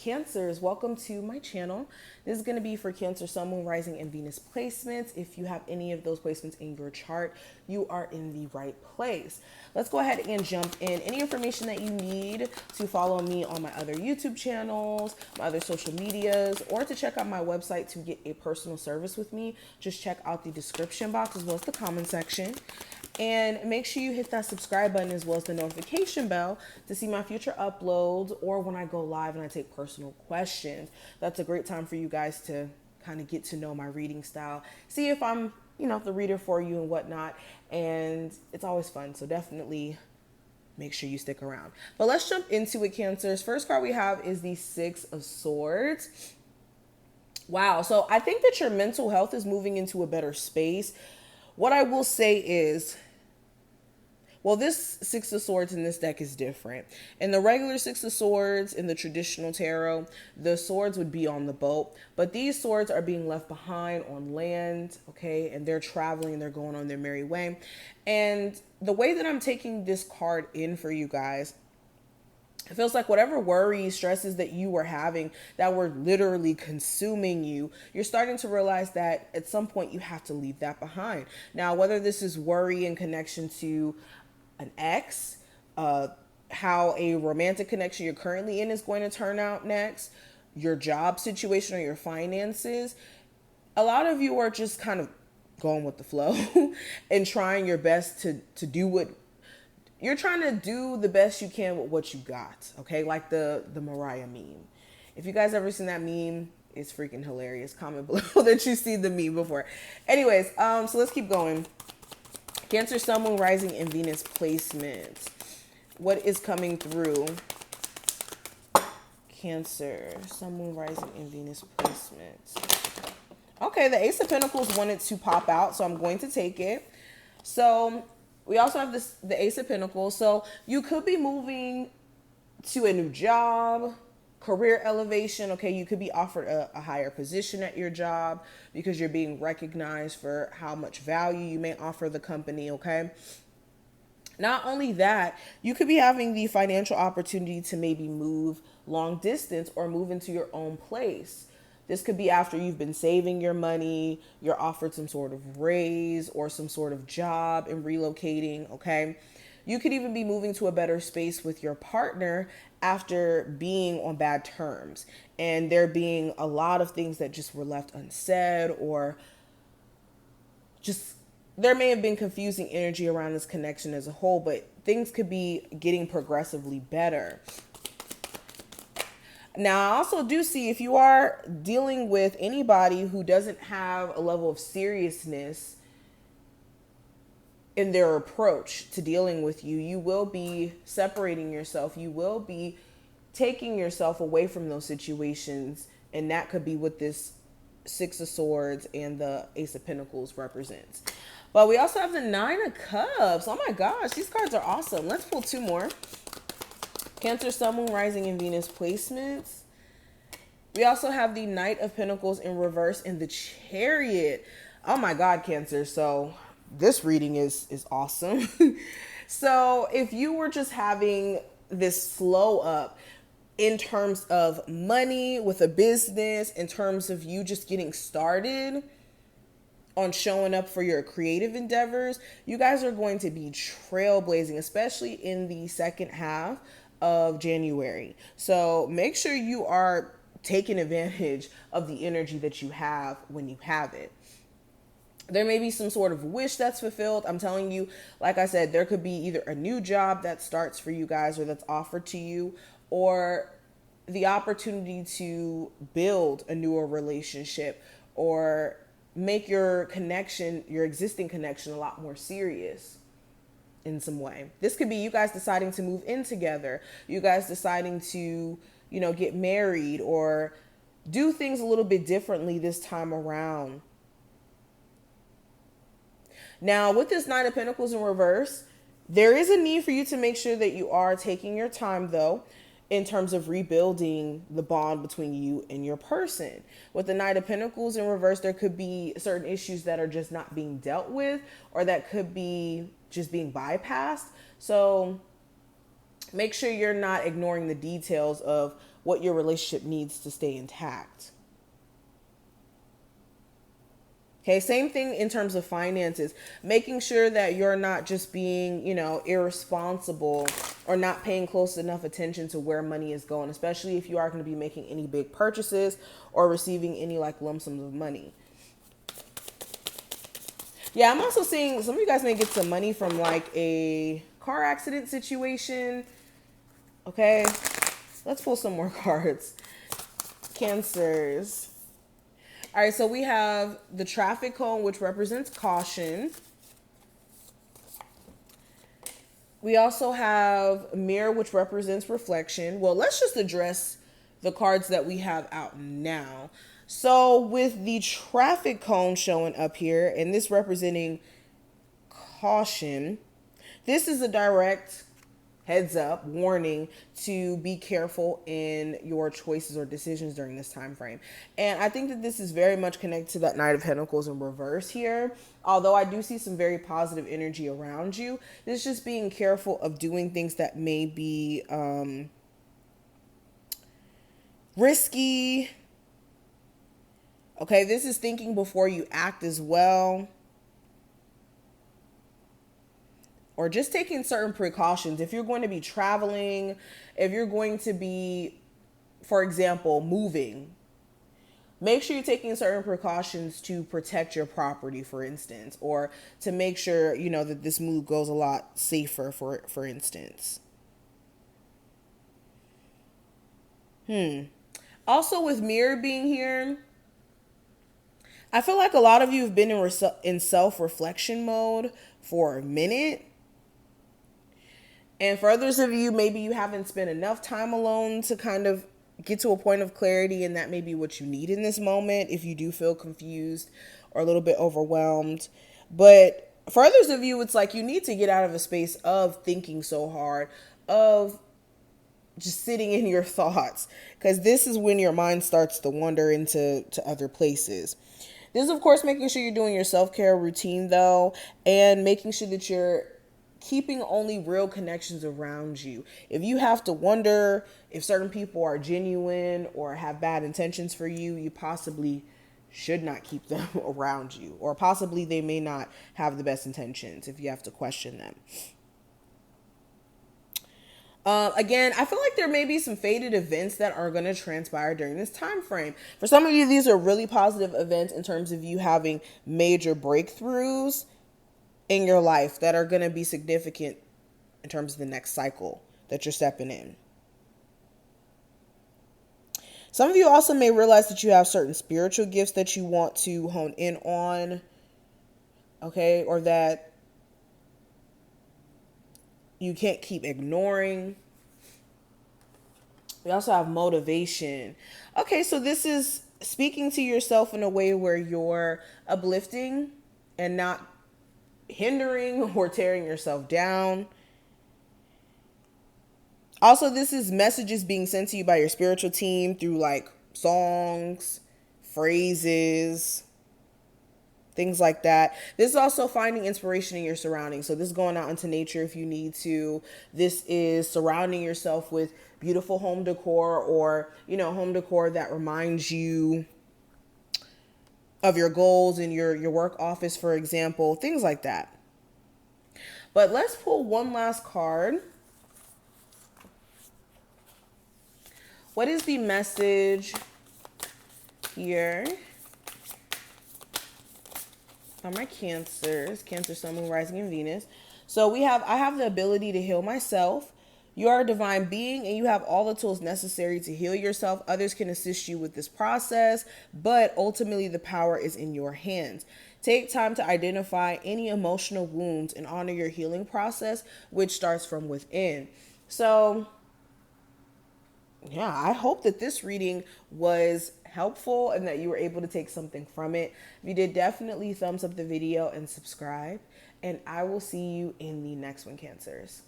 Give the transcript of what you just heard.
Cancers, welcome to my channel. This is going to be for Cancer, Sun, Moon, Rising, and Venus placements. If you have any of those placements in your chart, you are in the right place. Let's go ahead and jump in. Any information that you need to follow me on my other YouTube channels, my other social medias, or to check out my website to get a personal service with me, just check out the description box as well as the comment section. And make sure you hit that subscribe button as well as the notification bell to see my future uploads or when I go live and I take personal questions. That's a great time for you guys to kind of get to know my reading style, see if I'm, the reader for you and whatnot. And it's always fun. So definitely make sure you stick around. But let's jump into it, Cancers. First card we have is the Six of Swords. Wow. So I think that your mental health is moving into a better space. What I will say is, well, this Six of Swords in this deck is different. In the regular Six of Swords, in the traditional tarot, the swords would be on the boat. But these swords are being left behind on land, okay? And they're traveling, they're going on their merry way. And the way that I'm taking this card in for you guys, it feels like whatever worries, stresses that you were having that were literally consuming you, you're starting to realize that at some point you have to leave that behind. Now, whether this is worry in connection to an ex, how a romantic connection you're currently in is going to turn out next, your job situation or your finances, a lot of you are just kind of going with the flow and trying your best to do what you're trying to do, the best you can with what you got. Okay. Like the Mariah meme. If you guys ever seen that meme, it's freaking hilarious. Comment below that you see the meme before. Anyways, so let's keep going. Cancer, Sun, Moon, Rising, and Venus placements. What is coming through? Cancer, Sun, Moon, Rising, and Venus placements. Okay, the Ace of Pentacles wanted to pop out, so I'm going to take it. So we also have the Ace of Pentacles. So you could be moving to a new job, career elevation. Okay, you could be offered a higher position at your job because you're being recognized for how much value you may offer the company. Okay. Not only that, you could be having the financial opportunity to maybe move long distance or move into your own place. This could be after you've been saving your money, you're offered some sort of raise or some sort of job and relocating. Okay. You could even be moving to a better space with your partner after being on bad terms and there being a lot of things that just were left unsaid, or just there may have been confusing energy around this connection as a whole, but things could be getting progressively better. Now, I also do see if you are dealing with anybody who doesn't have a level of seriousness in their approach to dealing with you, you will be separating yourself. You will be taking yourself away from those situations. And that could be what this Six of Swords and the Ace of Pentacles represents. But we also have the Nine of Cups. Oh my gosh, these cards are awesome. Let's pull two more. Cancer, Sun, Moon, Rising, and Venus placements. We also have the Knight of Pentacles in reverse and the Chariot. Oh my God, Cancer. So this reading is awesome. So if you were just having this slow up in terms of money with a business, in terms of you just getting started on showing up for your creative endeavors, you guys are going to be trailblazing, especially in the second half of January. So make sure you are taking advantage of the energy that you have when you have it. There may be some sort of wish that's fulfilled. I'm telling you, like I said, there could be either a new job that starts for you guys or that's offered to you, or the opportunity to build a newer relationship or make your connection, your existing connection, a lot more serious in some way. This could be you guys deciding to move in together, you guys deciding to, get married or do things a little bit differently this time around. Now, with this Nine of Pentacles in reverse, there is a need for you to make sure that you are taking your time, though, in terms of rebuilding the bond between you and your person. With the Knight of Pentacles in reverse, there could be certain issues that are just not being dealt with, or that could be just being bypassed. So make sure you're not ignoring the details of what your relationship needs to stay intact. Okay, same thing in terms of finances, making sure that you're not just being, irresponsible or not paying close enough attention to where money is going, especially if you are going to be making any big purchases or receiving any like lump sums of money. Yeah, I'm also seeing some of you guys may get some money from like a car accident situation. Okay, let's pull some more cards. Cancers. All right, so we have the traffic cone, which represents caution. We also have mirror, which represents reflection. Well, let's just address the cards that we have out now. So with the traffic cone showing up here, and this representing caution, this is a direct heads up warning to be careful in your choices or decisions during this time frame. And I think that this is very much connected to that Knight of Pentacles in reverse here. Although I do see some very positive energy around you, this is just being careful of doing things that may be risky. Okay, this is thinking before you act as well. Or just taking certain precautions. If you're going to be traveling, if you're going to be, for example, moving, make sure you're taking certain precautions to protect your property, for instance, or to make sure, that this move goes a lot safer, for instance. Also with mirror being here, I feel like a lot of you have been in self-reflection mode for a minute. And for others of you, maybe you haven't spent enough time alone to kind of get to a point of clarity, and that may be what you need in this moment if you do feel confused or a little bit overwhelmed. But for others of you, it's like you need to get out of a space of thinking so hard, of just sitting in your thoughts, because this is when your mind starts to wander into other places. This is, of course, making sure you're doing your self-care routine, though, and making sure that you're keeping only real connections around you. If you have to wonder if certain people are genuine or have bad intentions for you, you possibly should not keep them around you. Or possibly they may not have the best intentions if you have to question them. Again, I feel like there may be some fated events that are going to transpire during this time frame. For some of you, these are really positive events in terms of you having major breakthroughs in your life that are going to be significant in terms of the next cycle that you're stepping in. Some of you also may realize that you have certain spiritual gifts that you want to hone in on, okay, or that you can't keep ignoring. We also have motivation. Okay, so this is speaking to yourself in a way where you're uplifting and not hindering or tearing yourself down. Also, this is messages being sent to you by your spiritual team through like songs, phrases, things like that. This is also finding inspiration in your surroundings. So this is going out into nature if you need to. This is surrounding yourself with beautiful home decor, or, home decor that reminds you of your goals in your work office, for example, things like that. But let's pull one last card. What is the message here on my Cancers? Cancer, Sun, Moon, Rising, and Venus. So I have the ability to heal myself. You are a divine being and you have all the tools necessary to heal yourself. Others can assist you with this process, but ultimately the power is in your hands. Take time to identify any emotional wounds and honor your healing process, which starts from within. So yeah, I hope that this reading was helpful and that you were able to take something from it. If you did, definitely thumbs up the video and subscribe. And I will see you in the next one, Cancers.